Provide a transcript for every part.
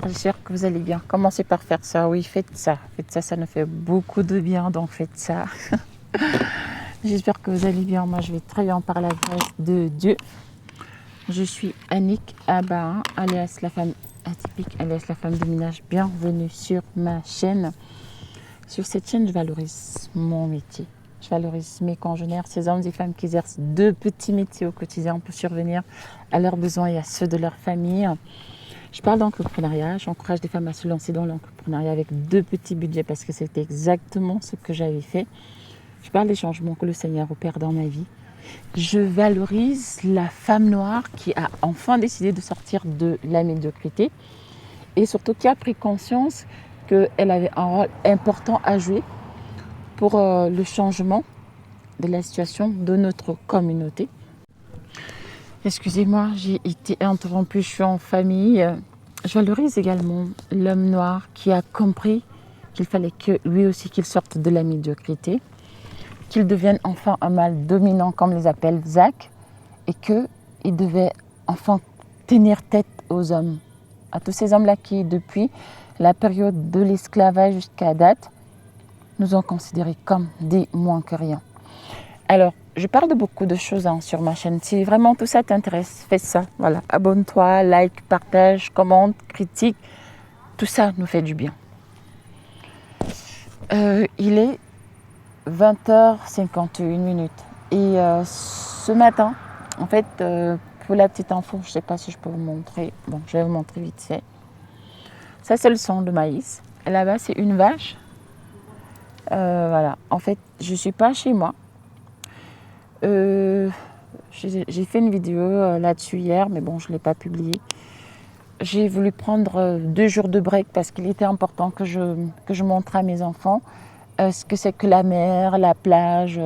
J'espère que vous allez bien. Commencez par faire ça. Oui, faites ça. Faites ça, ça nous fait beaucoup de bien, donc faites ça. J'espère que vous allez bien. Moi, je vais très bien par la grâce de Dieu. Je suis Annick Abba, alias la femme atypique, alias la femme de ménage. Bienvenue sur ma chaîne. Sur cette chaîne, je valorise mon métier. Je valorise mes congénères, ces hommes et femmes qui exercent deux petits métiers au quotidien pour survenir à leurs besoins et à ceux de leur famille. Je parle d'entrepreneuriat, j'encourage les femmes à se lancer dans l'entrepreneuriat avec deux petits budgets parce que c'était exactement ce que j'avais fait. Je parle des changements que le Seigneur opère dans ma vie. Je valorise la femme noire qui a enfin décidé de sortir de la médiocrité et surtout qui a pris conscience qu'elle avait un rôle important à jouer pour le changement de la situation de notre communauté. Excusez-moi, j'ai été interrompue, je suis en famille. Je valorise également l'homme noir qui a compris qu'il fallait que lui aussi qu'il sorte de la médiocrité, qu'il devienne enfin un mâle dominant comme les appelle Zach et qu'il devait enfin tenir tête aux hommes, à tous ces hommes-là qui depuis la période de l'esclavage jusqu'à date nous ont considérés comme des moins que rien. Alors, je parle de beaucoup de choses sur ma chaîne. Si vraiment tout ça t'intéresse, fais ça. Voilà, abonne-toi, like, partage, commente, critique. Tout ça nous fait du bien. Il est 20h51 et ce matin, en fait, pour la petite info, je ne sais pas si je peux vous montrer. Bon, je vais vous montrer vite fait. Ça, c'est le son de maïs. Et là-bas, c'est une vache. Voilà, en fait, je ne suis pas chez moi. J'ai fait une vidéo là-dessus hier, mais bon, je ne l'ai pas publiée. J'ai voulu prendre 2 jours de break parce qu'il était important que je montre à mes enfants ce que c'est que la mer, la plage,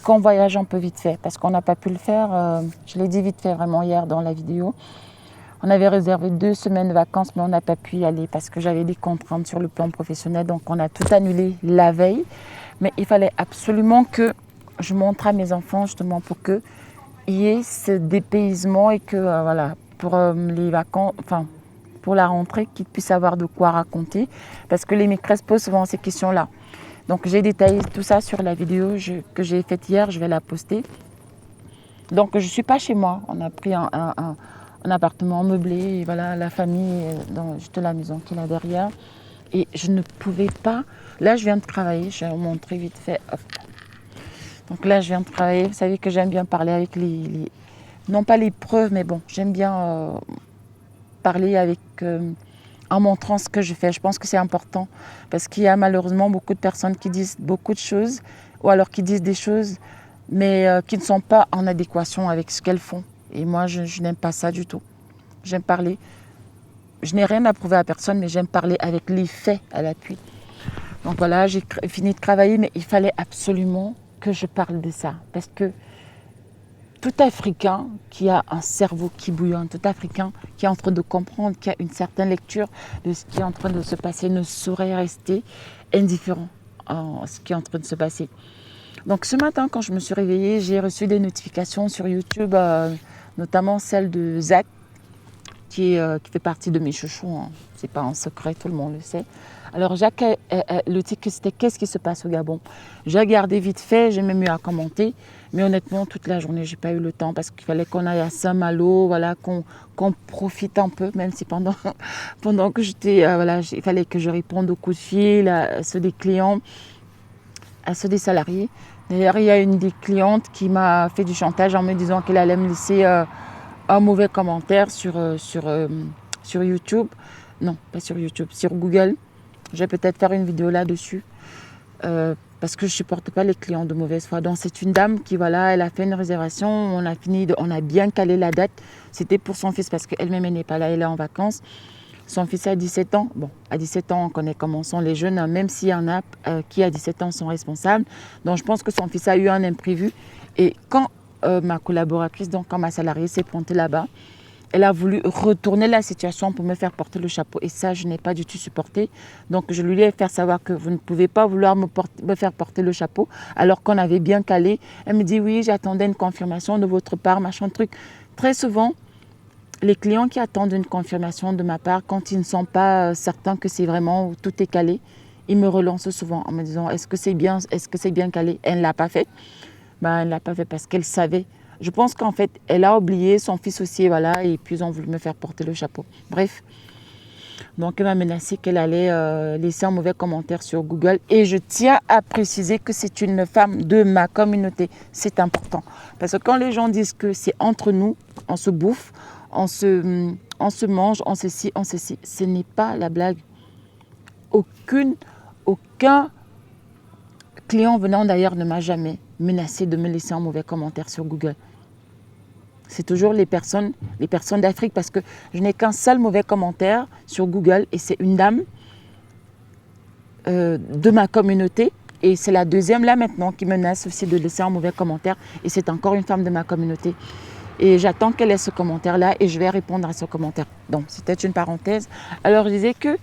qu'on voyage un peu vite fait. Parce qu'on n'a pas pu le faire, je l'ai dit vite fait vraiment hier dans la vidéo. On avait réservé 2 semaines de vacances, mais on n'a pas pu y aller parce que j'avais des contraintes sur le plan professionnel. Donc on a tout annulé la veille. Mais il fallait absolument que je montre à mes enfants justement pour qu'il y ait ce dépaysement et que voilà, pour les vacances, enfin pour la rentrée, qu'ils puissent avoir de quoi raconter parce que les maîtresses posent souvent ces questions-là. Donc j'ai détaillé tout ça sur la vidéo que j'ai faite hier, je vais la poster. Donc je ne suis pas chez moi, on a pris un appartement meublé et voilà, la famille est dans juste la maison qui est là derrière et je ne pouvais pas, là je viens de travailler, je vais vous montrer vite fait. Hop. Donc là, je viens de travailler. Vous savez que j'aime bien parler avec non pas les preuves, mais bon, j'aime bien parler avec, en montrant ce que je fais. Je pense que c'est important parce qu'il y a malheureusement beaucoup de personnes qui disent beaucoup de choses ou alors qui disent des choses, mais qui ne sont pas en adéquation avec ce qu'elles font. Et moi, je n'aime pas ça du tout. J'aime parler. Je n'ai rien à prouver à personne, mais j'aime parler avec les faits à l'appui. Donc voilà, j'ai fini de travailler, mais il fallait absolument que je parle de ça parce que tout Africain qui a un cerveau qui bouillonne, tout Africain qui est en train de comprendre, qui a une certaine lecture de ce qui est en train de se passer ne saurait rester indifférent à ce qui est en train de se passer. Donc ce matin quand je me suis réveillée, j'ai reçu des notifications sur YouTube, notamment celle de Zach qui fait partie de mes chouchous, hein. C'est pas un secret, tout le monde le sait. Alors Jacques, le titre c'était qu'est-ce qui se passe au Gabon. J'ai regardé vite fait, j'ai même eu à commenter, mais honnêtement toute la journée j'ai pas eu le temps parce qu'il fallait qu'on aille à Saint-Malo, voilà, qu'on profite un peu, même si pendant que j'étais, voilà, il fallait que je réponde aux coups de fil, à ceux des clients, à ceux des salariés. D'ailleurs il y a une des clientes qui m'a fait du chantage en me disant qu'elle allait me laisser un mauvais commentaire sur YouTube. Non, pas sur YouTube, sur Google. Je vais peut-être faire une vidéo là-dessus parce que je ne supporte pas les clients de mauvaise foi. Donc c'est une dame qui, voilà, elle a fait une réservation, on a bien calé la date. C'était pour son fils parce qu'elle-même elle n'est pas là, elle est en vacances. Son fils a 17 ans. Bon, à 17 ans, on connaît comment sont les jeunes, même s'il y en a qui à 17 ans sont responsables. Donc je pense que son fils a eu un imprévu. Et quand ma collaboratrice, donc quand ma salariée s'est pointée là-bas, elle a voulu retourner la situation pour me faire porter le chapeau. Et ça, je n'ai pas du tout supporté. Donc, je lui ai fait savoir que vous ne pouvez pas vouloir me faire porter le chapeau alors qu'on avait bien calé. Elle me dit, oui, j'attendais une confirmation de votre part, machin truc. Très souvent, les clients qui attendent une confirmation de ma part, quand ils ne sont pas certains que c'est vraiment où tout est calé, ils me relancent souvent en me disant est-ce que c'est bien calé? Elle ne l'a pas fait. Ben, elle ne l'a pas fait parce qu'elle savait. Je pense qu'en fait, elle a oublié, son fils aussi, voilà, et puis ils ont voulu me faire porter le chapeau. Bref, donc elle m'a menacé qu'elle allait laisser un mauvais commentaire sur Google. Et je tiens à préciser que c'est une femme de ma communauté. C'est important. Parce que quand les gens disent que c'est entre nous, on se bouffe, on se mange, on se ci, ce n'est pas la blague. Aucun client venant d'ailleurs ne m'a jamais menacé de me laisser un mauvais commentaire sur Google. C'est toujours les personnes d'Afrique parce que je n'ai qu'un seul mauvais commentaire sur Google et c'est une dame de ma communauté. Et c'est la deuxième là maintenant qui menace aussi de laisser un mauvais commentaire et c'est encore une femme de ma communauté. Et j'attends qu'elle ait ce commentaire-là et je vais répondre à ce commentaire. Donc, c'était une parenthèse. Alors, je disais que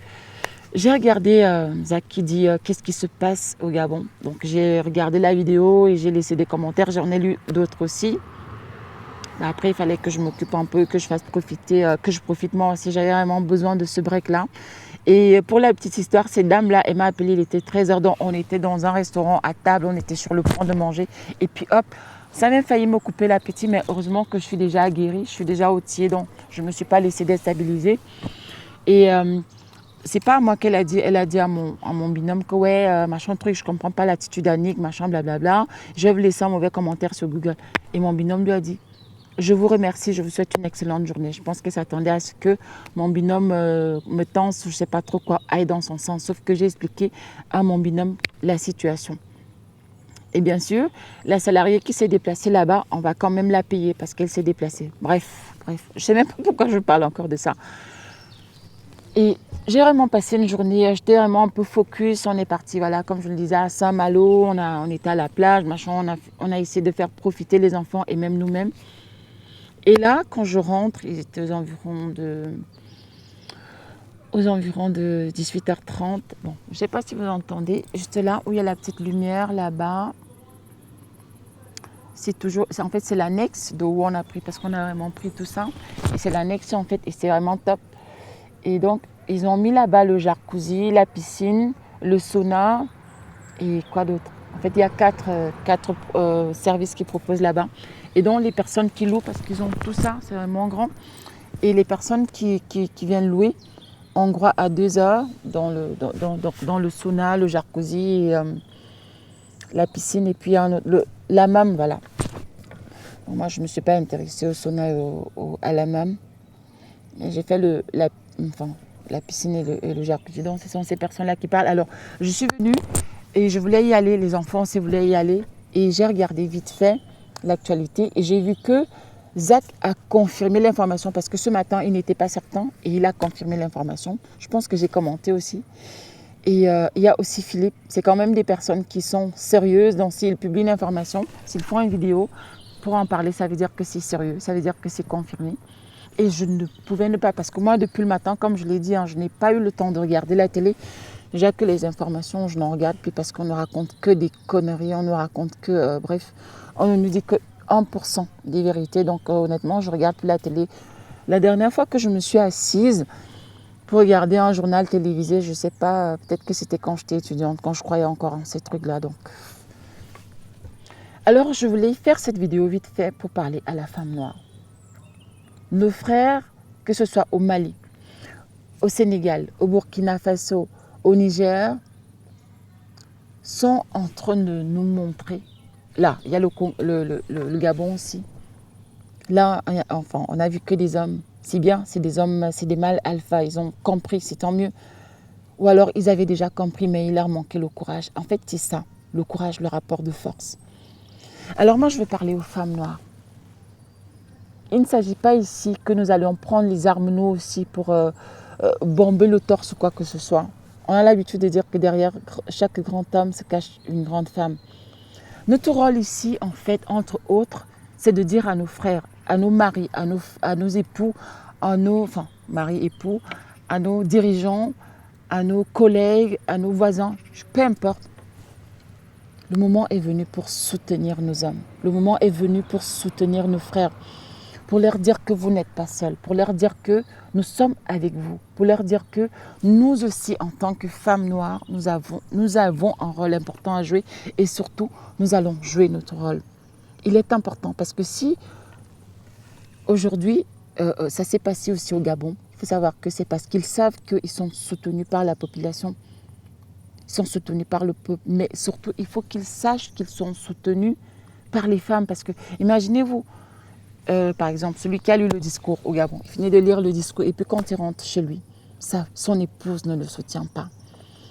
j'ai regardé Zach qui dit qu'est-ce qui se passe au Gabon. Donc, j'ai regardé la vidéo et j'ai laissé des commentaires. J'en ai lu d'autres aussi. Après, il fallait que je m'occupe un peu, que je fasse profiter, que je profite moi aussi. J'avais vraiment besoin de ce break-là. Et pour la petite histoire, cette dame-là, elle m'a appelé, il était 13h. Donc, on était dans un restaurant à table, on était sur le point de manger. Et puis, hop, ça a même failli me couper l'appétit, mais heureusement que je suis déjà aguerrie, je suis déjà au tiers, donc je ne me suis pas laissée déstabiliser. Et c'est pas à moi qu'elle a dit, elle a dit à mon binôme que ouais, machin truc, je comprends pas l'attitude d'Annick, machin, blablabla. Je vais vous laisser un mauvais commentaire sur Google. Et mon binôme lui a dit, je vous remercie, je vous souhaite une excellente journée. Je pense qu'elle s'attendait à ce que mon binôme me tense, je ne sais pas trop quoi, aille dans son sens. Sauf que j'ai expliqué à mon binôme la situation. Et bien sûr, la salariée qui s'est déplacée là-bas, on va quand même la payer parce qu'elle s'est déplacée. Bref, je ne sais même pas pourquoi je parle encore de ça. Et j'ai vraiment passé une journée, j'étais vraiment un peu focus. On est parti, voilà, comme je le disais, à Saint-Malo, on était à la plage, machin, on a essayé de faire profiter les enfants et même nous-mêmes. Et là, quand je rentre, il était aux environs de 18h30. Bon, je ne sais pas si vous entendez, juste là où il y a la petite lumière là-bas. En fait, c'est l'annexe d'où on a pris, parce qu'on a vraiment pris tout ça. Et c'est l'annexe en fait, et c'est vraiment top. Et donc, ils ont mis là-bas le jacuzzi, la piscine, le sauna et quoi d'autre. En fait, il y a quatre services qu'ils proposent là-bas. Et donc, les personnes qui louent, parce qu'ils ont tout ça, c'est vraiment grand. Et les personnes qui viennent louer, ont droit à 2 heures dans le sauna, le jacuzzi, et, la piscine et puis la hammam, voilà. Bon, moi, je ne me suis pas intéressée au sauna et à la hammam. J'ai fait la piscine et le jacuzzi. Donc, ce sont ces personnes-là qui parlent. Alors, je suis venue et je voulais y aller. Les enfants aussi voulaient y aller. Et j'ai regardé vite fait l'actualité et j'ai vu que Zach a confirmé l'information parce que ce matin, il n'était pas certain et il a confirmé l'information. Je pense que j'ai commenté aussi. Et il y a aussi Philippe. C'est quand même des personnes qui sont sérieuses. Donc, s'ils publient une information, s'ils font une vidéo pour en parler, ça veut dire que c'est sérieux. Ça veut dire que c'est confirmé. Et je ne pouvais ne pas, parce que moi, depuis le matin, comme je l'ai dit, je n'ai pas eu le temps de regarder la télé. Déjà que les informations, je n'en regarde plus parce qu'on ne raconte que des conneries, on ne raconte que, bref, on ne nous dit que 1% des vérités. Donc, honnêtement, je ne regarde plus la télé. La dernière fois que je me suis assise pour regarder un journal télévisé, je ne sais pas, peut-être que c'était quand j'étais étudiante, quand je croyais encore en ces trucs-là. Donc. Alors, je voulais faire cette vidéo vite fait pour parler à la femme noire. Nos frères, que ce soit au Mali, au Sénégal, au Burkina Faso, au Niger, sont en train de nous montrer. Là, il y a le Gabon aussi. Là, enfin, on a vu que des hommes. C'est bien, c'est des hommes, c'est des mâles alpha. Ils ont compris, c'est tant mieux. Ou alors, ils avaient déjà compris, mais il leur manquait le courage. En fait, c'est ça, le courage, le rapport de force. Alors moi, je veux parler aux femmes noires. Il ne s'agit pas ici que nous allions prendre les armes, nous aussi, pour bomber le torse ou quoi que ce soit. On a l'habitude de dire que derrière chaque grand homme se cache une grande femme. Notre rôle ici, en fait, entre autres, c'est de dire à nos frères, à nos maris, à nos époux, maris, époux, à nos dirigeants, à nos collègues, à nos voisins, peu importe. Le moment est venu pour soutenir nos hommes. Le moment est venu pour soutenir nos frères. pour leur dire que vous n'êtes pas seuls, pour leur dire que nous sommes avec vous, pour leur dire que nous aussi, en tant que femmes noires, nous avons un rôle important à jouer et surtout, nous allons jouer notre rôle. Il est important parce que si aujourd'hui, ça s'est passé aussi au Gabon, il faut savoir que c'est parce qu'ils savent qu'ils sont soutenus par la population, ils sont soutenus par le peuple, mais surtout, il faut qu'ils sachent qu'ils sont soutenus par les femmes parce que, imaginez-vous, par exemple, celui qui a lu le discours au Gabon, il finit de lire le discours et puis quand il rentre chez lui, son épouse ne le soutient pas.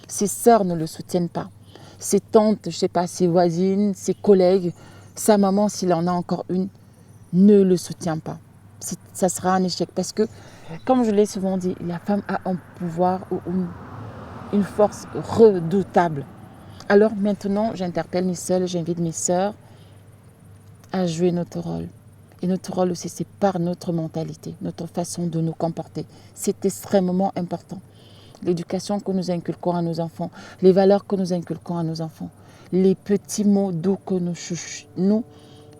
Ses sœurs ne le soutiennent pas. Ses tantes, je ne sais pas, ses voisines, ses collègues, sa maman, s'il en a encore une, ne le soutient pas. Ça sera un échec parce que, comme je l'ai souvent dit, la femme a un pouvoir ou une force redoutable. Alors maintenant, j'interpelle mes sœurs, j'invite mes sœurs à jouer notre rôle. Et notre rôle aussi, c'est par notre mentalité, notre façon de nous comporter. C'est extrêmement important. L'éducation que nous inculquons à nos enfants, les valeurs que nous inculquons à nos enfants, les petits mots doux que nous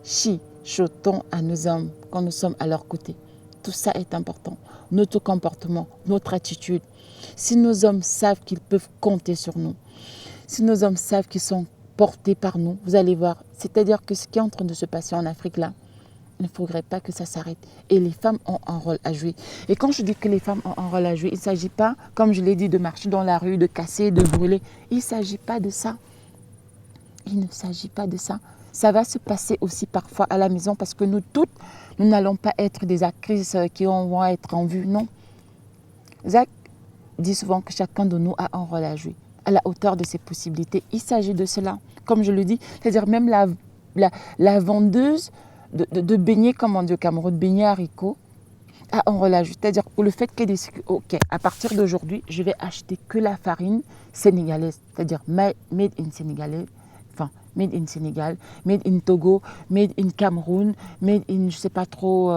chuchotons à nos hommes quand nous sommes à leur côté. Tout ça est important. Notre comportement, notre attitude. Si nos hommes savent qu'ils peuvent compter sur nous, si nos hommes savent qu'ils sont portés par nous, vous allez voir. C'est-à-dire que ce qui est en train de se passer en Afrique là, il ne faudrait pas que ça s'arrête. Et les femmes ont un rôle à jouer. Et quand je dis que les femmes ont un rôle à jouer, il ne s'agit pas, comme je l'ai dit, de marcher dans la rue, de casser, de brûler. Il ne s'agit pas de ça. Il ne s'agit pas de ça. Ça va se passer aussi parfois à la maison parce que nous toutes, nous n'allons pas être des actrices qui vont être en vue. Non. Zach dit souvent que chacun de nous a un rôle à jouer à la hauteur de ses possibilités. Il s'agit de cela. Comme je le dis, c'est-à-dire même la vendeuse de beignets, comme on dit au Cameroun, beignets haricots, a un rôle à jouer. C'est-à-dire pour le fait qu'elle décide, ok, à partir d'aujourd'hui, je vais acheter que la farine sénégalaise, c'est-à-dire made in Sénégalais, enfin made in Sénégal, made in Togo, made in Cameroun, made in je sais pas trop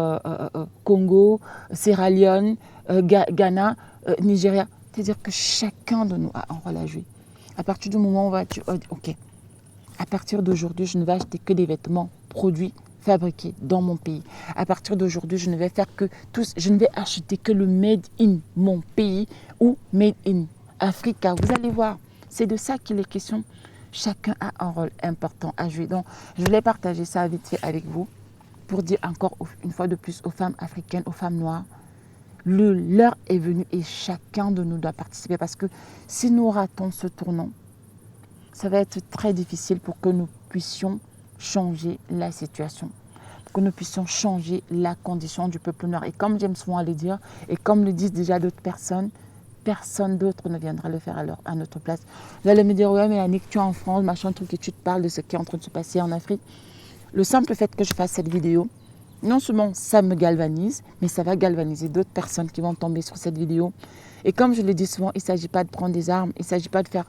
Congo, Sierra Leone, Ghana, Nigeria. C'est-à-dire que chacun de nous a un rôle à jouer. À partir du moment où on va dire, ok, à partir d'aujourd'hui, je ne vais acheter que des vêtements produits fabriqués dans mon pays. À partir d'aujourd'hui, je ne vais acheter que le made in mon pays ou made in Africa. Vous allez voir, c'est de ça qu'il est question. Chacun a un rôle important à jouer. Donc, je voulais partager ça vite fait avec vous pour dire encore une fois de plus aux femmes africaines, aux femmes noires, l'heure est venue et chacun de nous doit participer parce que si nous ratons ce tournant, ça va être très difficile pour que nous puissions changer la situation, pour que nous puissions changer la condition du peuple noir. Et comme j'aime souvent le dire, et comme le disent déjà d'autres personnes, personne d'autre ne viendra le faire à notre place. Vous allez me dire, ouais, mais Annick, tu es en France, machin, truc, et tu te parles de ce qui est en train de se passer en Afrique. Le simple fait que je fasse cette vidéo, non seulement ça me galvanise, mais ça va galvaniser d'autres personnes qui vont tomber sur cette vidéo. Et comme je le dis souvent, il ne s'agit pas de prendre des armes, il ne s'agit pas de faire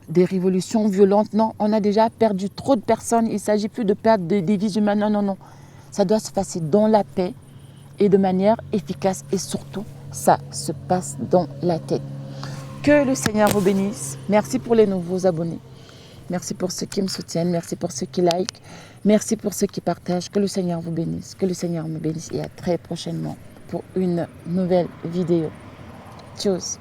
des révolutions violentes. Non, on a déjà perdu trop de personnes. Il ne s'agit plus de perdre des vies humaines. Non, non, non. Ça doit se passer dans la paix et de manière efficace. Et surtout, ça se passe dans la tête. Que le Seigneur vous bénisse. Merci pour les nouveaux abonnés. Merci pour ceux qui me soutiennent. Merci pour ceux qui like. Merci pour ceux qui partagent. Que le Seigneur vous bénisse. Que le Seigneur me bénisse. Et à très prochainement pour une nouvelle vidéo. Tchuss.